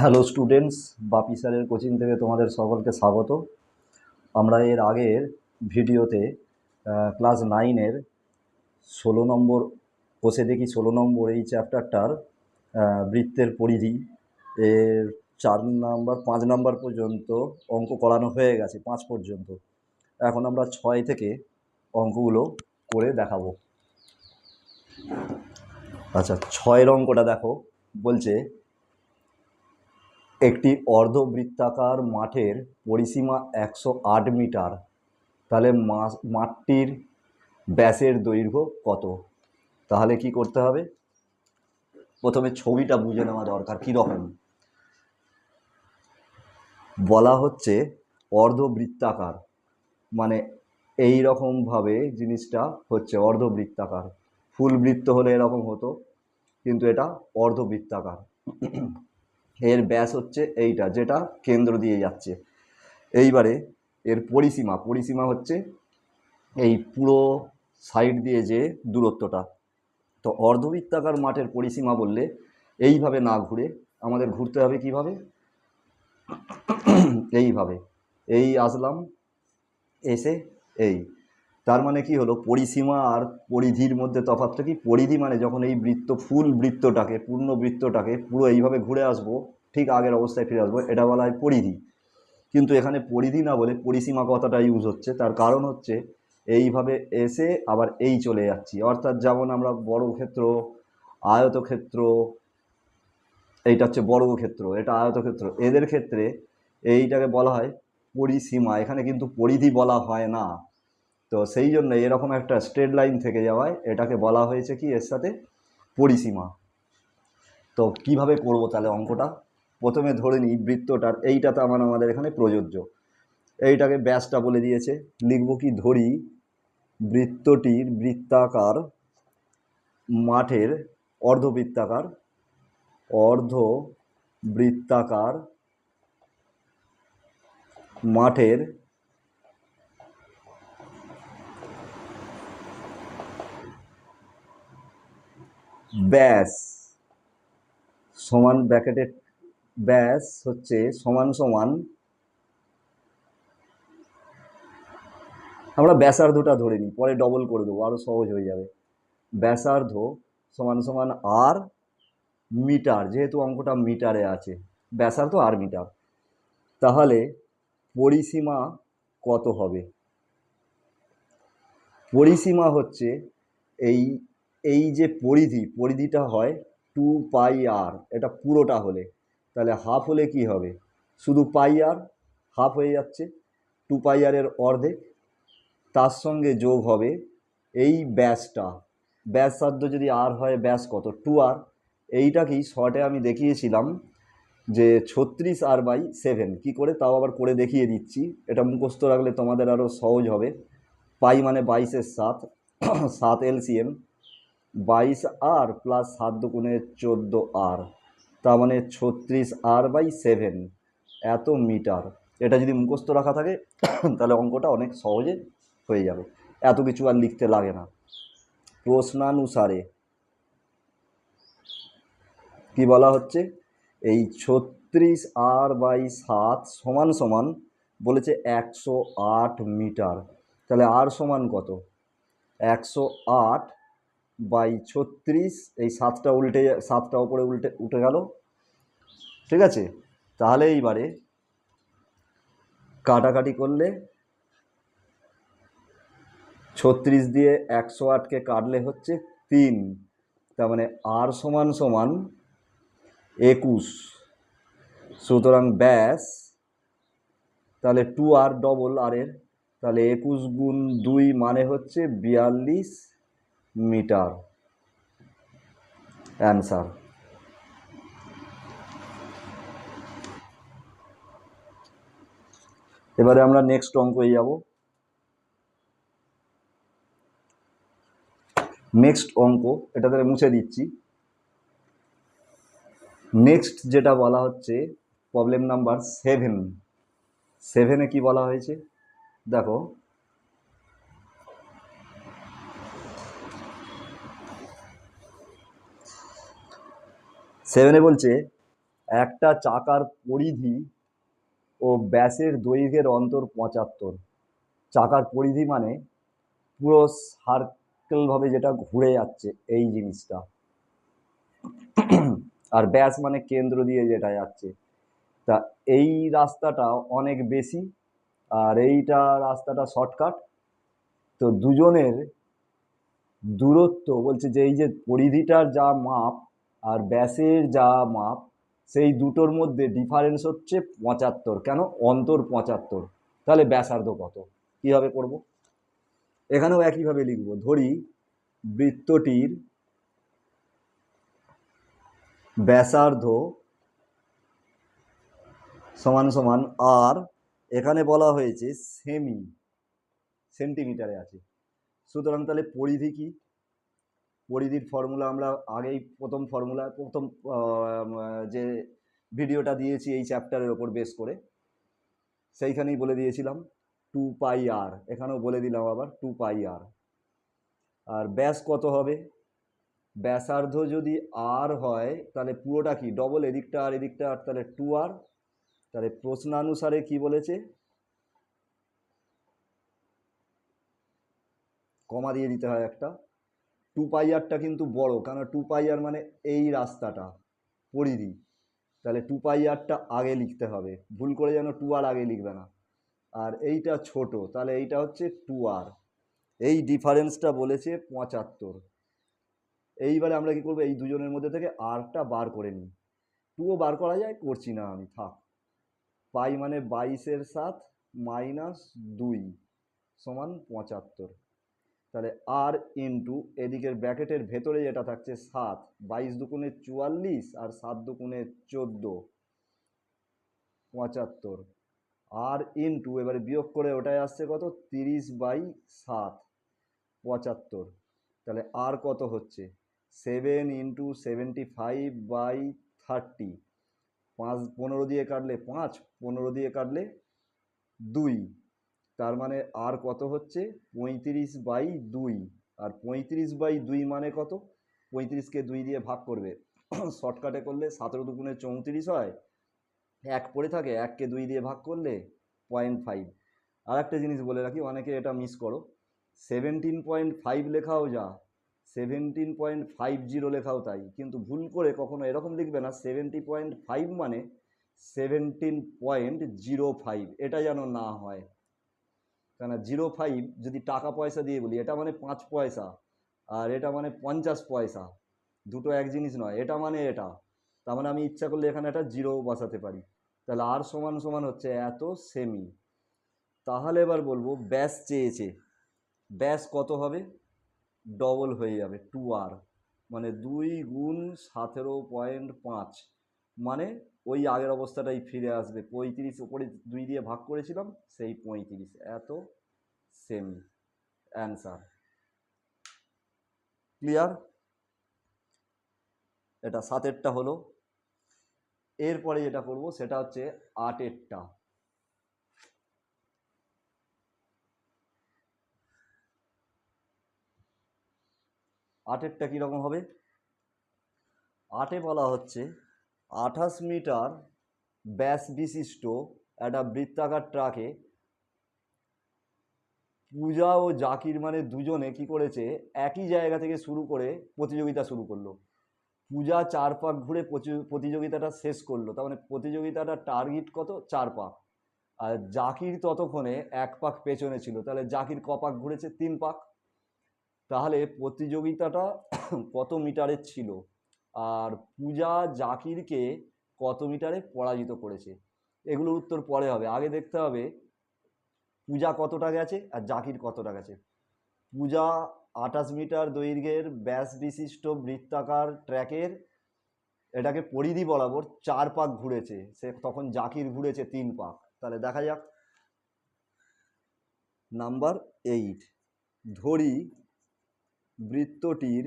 Hello students, বাপি স্যারের coaching থেকে তোমাদের সকলকে স্বাগত। আমরা এর আগের ভিডিওতে ক্লাস 9-এর 16 নম্বর বসে দেখি 16 নম্বর এই চ্যাপ্টারটার বৃত্তের পরিধি এর 4 নম্বর 5 নম্বর পর্যন্ত অঙ্ক করানো হয়ে গেছে, 5 পর্যন্ত। এখন আমরা 6 থেকে অঙ্কগুলো করে দেখাবো। আচ্ছা, 6-এর অঙ্কটা দেখো। বলছে একটি অর্ধবৃত্তাকার মাঠের পরিসীমা 108 মিটার। তাহলে মাঠটির ব্যাসের দৈর্ঘ্য কত? তাহলে কি করতে হবে? প্রথমে ছবিটা বুঝে নেওয়া দরকার। কীরকম বলা হচ্ছে? অর্ধবৃত্তাকার মানে এই রকমভাবে জিনিসটা হচ্ছে অর্ধবৃত্তাকার। ফুল বৃত্ত হলে এরকম হতো, কিন্তু এটা অর্ধবৃত্তাকার। এর ব্যাস হচ্ছে এইটা, যেটা কেন্দ্র দিয়ে যাচ্ছে। এইবারে এর পরিসীমা হচ্ছে এই পুরো সাইড দিয়ে যে দূরত্বটা। তো অর্ধবৃত্তাকার মাঠের পরিসীমা বললে এইভাবে না ঘুরে আমাদের ঘুরতে হবে কিভাবে? এইভাবে। এই আসলাম, এসে এই। তার মানে কি হলো? পরিসীমা আর পরিধির মধ্যে তফাৎটা কি? পরিধি মানে যখন এই ফুল বৃত্তটাকে, পূর্ণ বৃত্তটাকে পুরো এইভাবে ঘুরে আসবো, ঠিক আগের অবস্থায় ফিরে আসবো, এটা বলা হয় পরিধি। কিন্তু এখানে পরিধি না বলে পরিসীমা কথাটা ইউজ হচ্ছে। তার কারণ হচ্ছে এইভাবে এসে আবার এই চলে যাচ্ছি। অর্থাৎ যেমন আমরা বর্গক্ষেত্র, আয়তক্ষেত্র, এইটা হচ্ছে বর্গক্ষেত্র, এটা আয়তক্ষেত্র, এদের ক্ষেত্রে এইটাকে বলা হয় পরিসীমা। এখানে কিন্তু পরিধি বলা হয় না। তো সেই জন্য এরকম একটা স্ট্রেট লাইন থেকে যাওয়ায় এটাকে বলা হয়েছে কি? এর সাথে পরিসীমা। তো কিভাবে করব তাহলে অঙ্কটা? প্রথমে ধরে নিই বৃত্তটার এইটাতে আমাদের এখানে প্রযোজ্য। এইটাকে ব্যাসটা বলে দিয়েছে। লিখব কি? ধরি বৃত্তটির বৃত্তাকার মাঠের অর্ধবৃত্তাকার মাঠের ব্যাস সমান, ব্র্যাকেটের ব্যাস হচ্ছে সমান সমান, আমরা ব্যাসার্ধটা ধরে নিই, পরে ডবল করে দেবো, আরও সহজ হয়ে যাবে। ব্যাসার্ধ সমান সমান আর মিটার, যেহেতু অঙ্কটা মিটারে আছে, ব্যাসার্ধ আর মিটার। তাহলে পরিসীমা কত হবে? পরিসীমা হচ্ছে এই এই যে পরিধিটা হয় 2πr, এটা পুরোটা হলে। তাহলে হাফ হলে কি হবে? শুধু পাই আর, হাফ হয়ে যাচ্ছে 2πr এর অর্ধেক। তার সঙ্গে যোগ হবে এই ব্যাসটা। ব্যাসার্ধ যদি আর হয়, ব্যাস কত? 2r। এইটাকেই শর্টে আমি দেখিয়েছিলাম যে 36r/7। কী করে তাও আবার করে দেখিয়ে দিচ্ছি, এটা মুখস্থ রাখলে তোমাদের আরও সহজ হবে। পাই মানে 22-এর 7, 7 এলসিএম, 22r প্লাস 7 দুগুণে 14r, তার মানে 36r/7 এত মিটার। এটা যদি মুখস্থ রাখা থাকে তাহলে অঙ্কটা অনেক সহজে হয়ে যাবে, এত কিছু আর লিখতে লাগে না। প্রশ্নানুসারে কি বলা হচ্ছে? এই 36r/7 সমান সমান বলেছে 108 মিটার। তাহলে আর সমান কত? 108/36। এই 7টা উল্টে, 7টা ওপরে উঠে গেল, ঠিক আছে? তাহলে এইবারে কাটাকাটি করলে 36 দিয়ে 108কে কাটলে হচ্ছে 3। তার মানে আর সমান সমান 21। সুতরাং ব্যাস, তাহলে 2r ডবল আর এর, তাহলে 21 গুণ 2 মানে হচ্ছে 42 মিটার। অ্যান্সার। এবারে আমরা নেক্সট অঙ্কে যাব। নেক্সট অঙ্ক, এটা তাহলে মুছে দিচ্ছি। নেক্সট যেটা বলা হচ্ছে প্রবলেম নাম্বার 7। 7-এ কি বলা হয়েছে দেখো। সেভেনে বলছে একটা চাকার পরিধি ও ব্যাসের দৈর্ঘ্যের অন্তর 75। চাকার পরিধি মানে পুরো সার্কেল ভাবে যেটা ঘুরে যাচ্ছে এই জিনিসটা, আর ব্যাস মানে কেন্দ্র দিয়ে যেটা যাচ্ছে। তা এই রাস্তাটা অনেক বেশি আর এইটা রাস্তাটা শর্টকাট। তো দুজনের দূরত্ব বলছে যে এই যে পরিধিটার যা মাপ আর ব্যাসের যা মাপ, সেই দুটোর মধ্যে ডিফারেন্স হচ্ছে 75। কেন? অন্তর 75। তাহলে ব্যাসার্ধ কত? কিভাবে করব? এখানেও একইভাবে লিখব। ধরি বৃত্তটির ব্যাসার্ধ সমান সমান আর, এখানে বলা হয়েছে সেন্টিমিটারে আছে। সুতরাং তাহলে পরিধি কি? পরিধির ফর্মুলা আমরা আগেই প্রথম যে ভিডিওটা দিয়েছি এই চ্যাপ্টারের ওপর বেস করে, সেইখানেই বলে দিয়েছিলাম 2πr। এখানেও বলে দিলাম আবার 2πr। আর ব্যাস কত হবে? ব্যাসার্ধ যদি আর হয় তাহলে পুরোটা কি ডবল, এদিকটা আর এদিকটা আর, তাহলে 2r। তাহলে প্রশ্নানুসারে কি বলেছে? কমা দিয়ে দিতে হয় একটা। 2πrটা কিন্তু বড়, কারণ 2πr মানে এই রাস্তাটা পরিধি, তাহলে 2πrটা আগে লিখতে হবে, ভুল করে যেন 2r আগে লিখবে না। আর এইটা ছোট, তাহলে এইটা হচ্ছে 2r। এই ডিফারেন্সটা বলেছে 75। এইবারে আমরা কি করবো? এই দুজনের মধ্যে থেকে আরটা বার করে নিই। 2ও বার করা যায়, করছি না আমি, থাক। পাই মানে 22/7 - 2 সমান 75। তাহলে আর ইন্টু এদিকের ব্র্যাকেটের ভেতরে যেটা থাকছে 7, 22 দুগুণে 44 আর 7 দুগুণে 14, 75। আর ইন্টু এবারে বিয়োগ করে ওটাই আসছে কত? 30/7, 75। তাহলে আর কত হচ্ছে? 7 ইন্টু 75/30। 5 15 দিয়ে কাটলে 5, 15 দিয়ে কাটলে 2, তার মানে আর কত হচ্ছে? 35/2। আর 35/2 মানে কত? 35কে 2 দিয়ে ভাগ করবে, শর্টকাটে করলে 17 দুগুণে 34 হয়, 1 পড়ে থাকে, 1কে 2 দিয়ে ভাগ করলে 0.5। আর একটা জিনিস বলে রাখি, অনেকে এটা মিস করো, 17.5 লেখাও যা, 17.50 লেখাও তাই, কিন্তু ভুল করে কখনো এরকম লিখবে না 70.5 মানে 17.05, এটা যেন না হয়। কেন 05 যদি টাকা পয়সা দিয়ে বলি, এটা মানে 5 পয়সা আর এটা মানে 50 পয়সা, দুটো এক জিনিস নয়। এটা মানে এটা, তার মানে আমি ইচ্ছা করলে এখানে একটা জিরো বসাতে পারি। তাহলে আর সমান সমান হচ্ছে এত সেমি। তাহলে এবার বলবো ব্যাস চেয়েছে, ব্যাস কত হবে? ডবল হয়ে যাবে 2r, মানে 2 গুণ 17.5, মানে ওই আগের অবস্থাটাই ফিরে আসবে। 35 ওপরে 2 দিয়ে ভাগ করেছিলাম, সেই 35, এত সেমি। Answer clear? এটা 7এরটা হলো। এরপরে যেটা করব সেটা হচ্ছে 8এরটা। 8এরটা কীরকম হবে? 8এ বলা হচ্ছে 28 মিটার ব্যাস বিশিষ্ট একটা বৃত্তাকার ট্রাকে পূজা ও জাকির মানে দুজনে কি করেছে, একই জায়গা থেকে শুরু করে প্রতিযোগিতা শুরু করলো। পূজা 4 পাক ঘুরে প্রতিযোগিতাটা শেষ করলো, তার মানে প্রতিযোগিতাটার টার্গেট কত? 4 পাক। আর জাকির ততক্ষণে 1 পাক পেছনে ছিল, তাহলে জাকির ক পাক ঘুরেছে? 3 পাক। তাহলে প্রতিযোগিতাটা কত মিটারের ছিল আর পূজা জাকিরকে কত মিটারে পরাজিত করেছে? এগুলোর উত্তর পরে হবে, আগে দেখতে হবে পূজা কতটা গেছে আর জাকির কতটা গেছে। পূজা 28 মিটার দৈর্ঘ্যের ব্যাস বিশিষ্ট বৃত্তাকার ট্র্যাকের এটাকে পরিধি বরাবর 4 পাক ঘুরেছে, সে তখন জাকির ঘুরেছে 3 পাক। তাহলে দেখা যাক। নাম্বার 8, ধরি বৃত্তটির,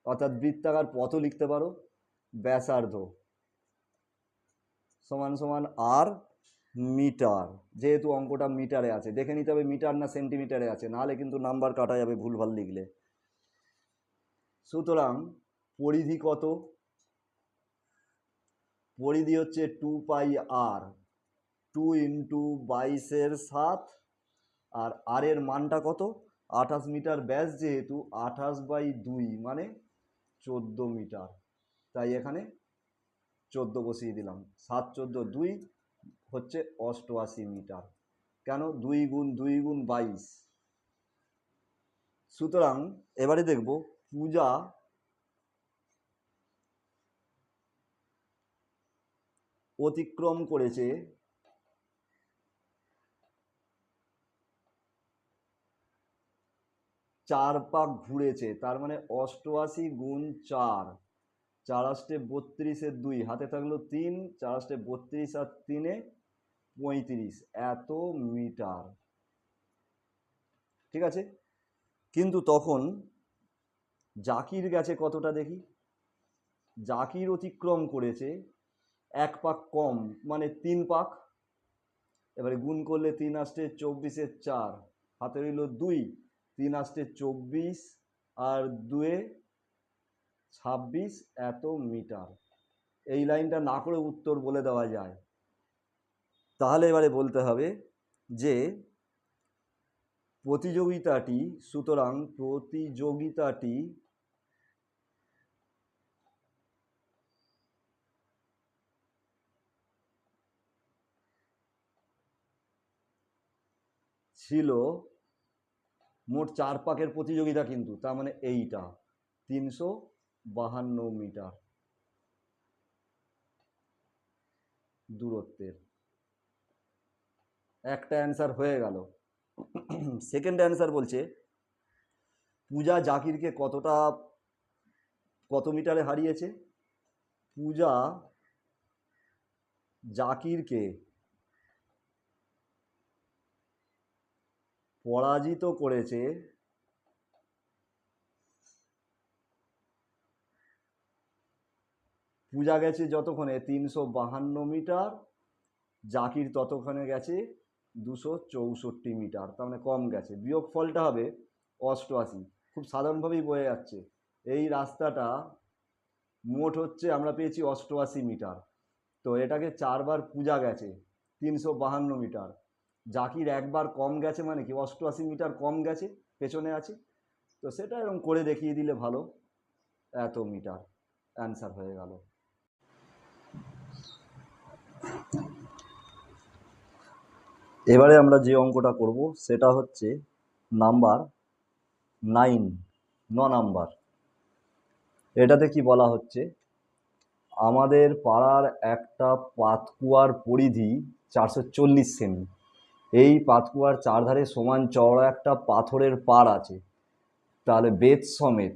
অর্থাৎ বৃত্তাকার পথও লিখতে পারো, ব্যাসার্ধ সমান সমান আর মিটার, যেহেতু অঙ্কটা মিটারে আছে দেখে নিতে হবে মিটার না সেন্টিমিটারে আছে, নাহলে কিন্তু নাম্বার কাটা যাবে ভুলভাল লিখলে। সুতরাং পরিধি কত? পরিধি হচ্ছে 2πr, 2 ইন্টু 22/7, আর আর এর মানটা কত, 28 মিটার ব্যাস, যেহেতু 28/2 মানে 14 মিটার, তাই এখানে 14 বসিয়ে দিলাম। 7 14 2 হচ্ছে 88 মিটার। কেন, 2 গুণ 2 গুণ 22। সুতরাং এবারে দেখব পূজা অতিক্রম করেছে 4 পাক ঘুরেছে, তার মানে 88 গুণ 4, 4 আষ্টে 32 2, হাতে থাকলো 3, 4 আষ্টে 32 আর 3 35, এত মিটার। ঠিক আছে, কিন্তু তখন জাকির গেছে কতটা দেখি। জাকির অতিক্রম করেছে 1 পাক কম, মানে 3 পাক। এবারে গুণ করলে 3 আষ্টে 24 4, হাতে রইল 2, 3 আষ্টে 24 আর 2 26, এত মিটার। এই লাইনটা না করে উত্তর বলে দেওয়া যায়। তাহলে এবারে বলতে হবে যে প্রতিযোগিতাটি, সুতরাং প্রতিযোগিতাটি ছিল মোট 4 পাকের প্রতিযোগিতা, কিন্তু তার মানে এইটা 352 মিটার দূরত্বের। একটা অ্যান্সার হয়ে গেল। সেকেন্ড অ্যান্সার বলছে পূজা জাকিরকে কত মিটারে হারিয়েছে। পূজা জাকিরকে পরাজিত করেছে পূজা গেছে যতক্ষণে 352 মিটার, জাকির ততক্ষণে গেছে 264 মিটার, তার মানে কম গেছে। বিয়োগ ফলটা হবে 88। খুব সাধারণভাবেই বোঝা যাচ্ছে এই রাস্তাটা মোট হচ্ছে আমরা পেয়েছি 88 মিটার, তো এটাকে 4 বার পূজা গেছে 352 মিটার, জাকির একবার কম গেছে, মানে কি 88 মিটার কম গেছে, পেছনে আছে। তো সেটা এরকম করে দেখিয়ে দিলে ভালো, এত মিটার অ্যান্সার হয়ে গেল। এবারে আমরা যে অঙ্কটা করব সেটা হচ্ছে নাম্বার 9, 9 নাম্বার। এটাতে কি বলা হচ্ছে, আমাদের পাড়ার একটা পাতকুয়ার পরিধি 440 সেমি। এই পাতকুয়ার চারধারে সমান চওড়া একটা পাথরের পাড় আছে। তাহলে বেদ সমেত,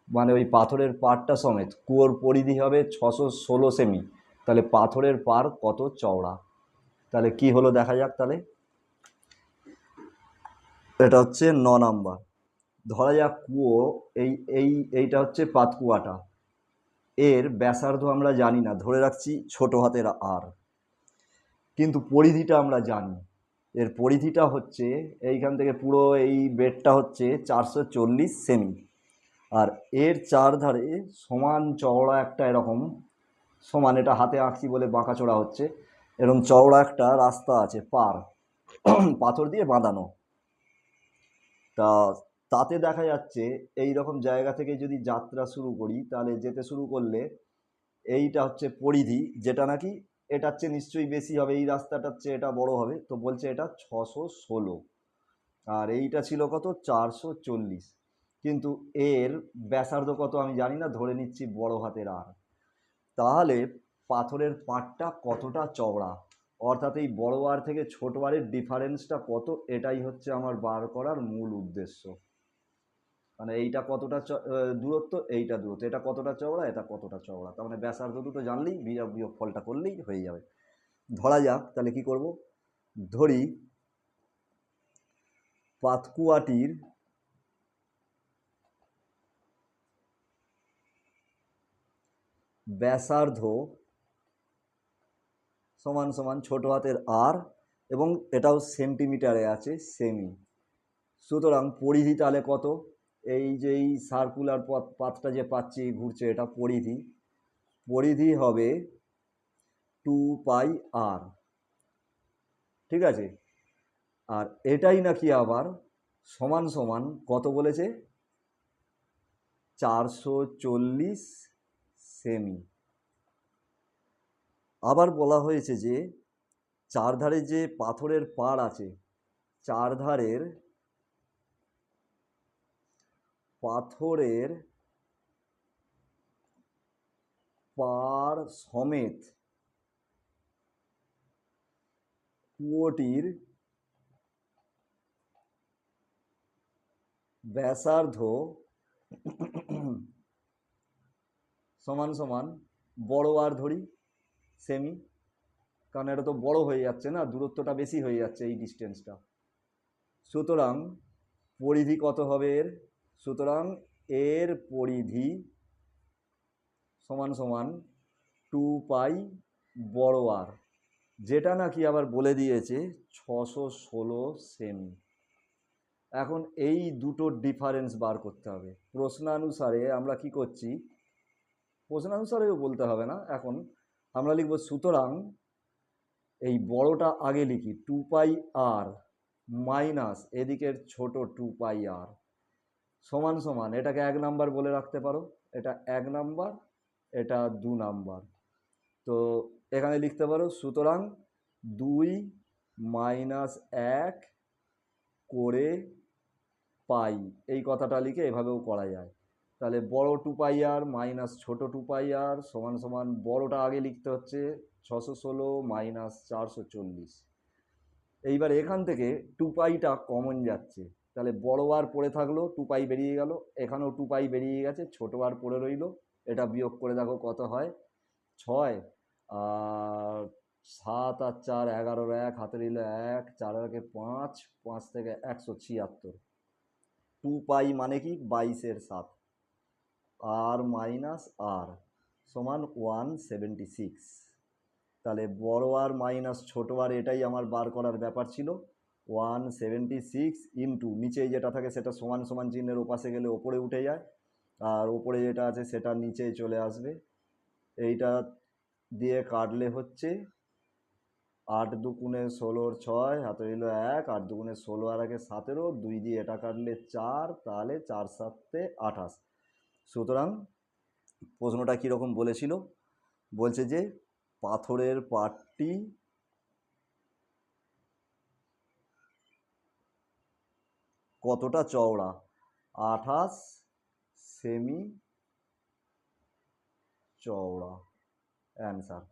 মানে ওই পাথরের পাড়টা সমেত কুয়োর পরিধি হবে 616 সেমি। তাহলে পাথরের পাড় কত চওড়া। তাহলে কি হলো দেখা যাক। তাহলে এটা হচ্ছে 9 নাম্বার। ধরা যাক কুয়ো, এইটা হচ্ছে পাতকুয়াটা, এর ব্যাসার্ধ আমরা জানি না, ধরে রাখছি ছোট হাতের আর, কিন্তু পরিধিটা আমরা জানি। এর পরিধিটা হচ্ছে এইখান থেকে পুরো এই বেডটা হচ্ছে 440 সেমি, আর এর চারধারে সমান চওড়া একটা এরকম সমান, এটা হাতে আঁকছি বলে বাঁকাচোড়া হচ্ছে, এরকম চওড়া একটা রাস্তা আছে পার, পাথর দিয়ে বাঁধানো। তা তাতে দেখা যাচ্ছে এই রকম জায়গা থেকে যদি যাত্রা শুরু করি, তাহলে যেতে শুরু করলে এইটা হচ্ছে পরিধি, যেটা নাকি এটার চেয়ে নিশ্চয়ই বেশি হবে, এই রাস্তাটার চেয়ে এটা বড় হবে, তো বলছে এটা 616, আর এইটা ছিল কত 440, কিন্তু এর ব্যাসার্ধ কত আমি জানি না, ধরে নিচ্ছি বড় হাতের আর। তাহলে পাথরের পাড়টা কতটা চওড়া, অর্থাৎ এই বড় আর থেকে ছোট আরের ডিফারেন্সটা কত, এটাই হচ্ছে আমার বার করার মূল উদ্দেশ্য। মানে এইটা কতটা দূরত্ব, এইটা দূরত্ব, এটা কতটা চওড়া, এটা কতটা চওড়া, তার মানে ব্যাসার্ধ দুটো জানলেই বিয়োগ ফলটা করলেই হয়ে যাবে। ধরা যাক তাহলে কি করব, ধরি পাতকুয়াটির ব্যাসার্ধ সমান সমান ছোট হাতের আর, এবং এটাও সেন্টিমিটারে আছে সেমি। সুতরাং পরিধি তাহলে কত, এই যে এই সার্কুলার পাথটা যে পাচ্ছি ঘুরছে, এটা পরিধি হবে 2πr, ঠিক আছে। আর এটাই নাকি আবার সমান সমান কত বলেছে, 440 সেমি। আবার বলা হয়েছে যে চারধারে যে পাথরের পাড় আছে, চারধারের পাথরের পাড় সমেত কুয়োটির ব্যাসার্ধ সমান সমান বড় আর ধরি সেমি, কারণ এটা তো বড় হয়ে যাচ্ছে না, দূরত্বটা বেশি হয়ে যাচ্ছে এই ডিস্টেন্সটা। সুতরাং পরিধি কত হবে এর, সুতরাং এর পরিধি সমান সমান 2π বড় আর, যেটা নাকি আবার বলে দিয়েছে 616 সেমি। এখন এই দুটো ডিফারেন্স বার করতে হবে। প্রশ্নানুসারে আমরা কি করছি, প্রশ্নানুসারেও বলতে হবে না, এখন আমরা লিখব সুতরাং এই বড়টা আগে লিখি 2πr মাইনাস এদিকের ছোট 2πr সমান সমান, এটাকে 1 নাম্বার বলে রাখতে পারো, এটা 1 নাম্বার, এটা 2 নাম্বার। তো এখানে লিখতে পারো সুতরাং 2 মাইনাস 1 করে পাই, এই কথাটা লিখে এভাবেও করা যায়। তাহলে বড় 2πr মাইনাস ছোট 2πr সমান সমান বড়টা আগে লিখতে হচ্ছে 616 মাইনাস 440। এইবার এখান থেকে 2πটা কমন যাচ্ছে, তাহলে বড় আর পড়ে থাকলো, 2π বেরিয়ে গেল, এখানেও 2π বেরিয়ে গেছে, ছোট আর পড়ে রইল। এটা বিয়োগ করে দেখো কত হয়, 6 আর 7 আর 4 11 1 হাতে নিলে 1 4 আর 5, 5 থেকে 176। 2π মানে কি 22/7, আর মাইনাস আর সমান 176। তাহলে বড় আর মাইনাস ছোট আর এটাই আমার বার করার ব্যাপার ছিল। 176 ইন্টু নিচে যেটা থাকে সেটা সমান সমান চিহ্নের ওপাশে গেলে ওপরে উঠে যায়, আর ওপরে যেটা আছে সেটা নিচে চলে আসবে। এইটা দিয়ে কাটলে হচ্ছে 8 দুগুণে 16 6 হাতে রইল 1, 8 দুগুণে 16 আর 1 17, 2 দিয়ে এটা কাটলে 4, তাহলে 4 7 28। সুতরাং প্রশ্নটা কীরকম বলেছিল, বলছে যে পাথরের পাটটি কতটা চওড়া, 28 সেমি চওড়া। অ্যান্সার।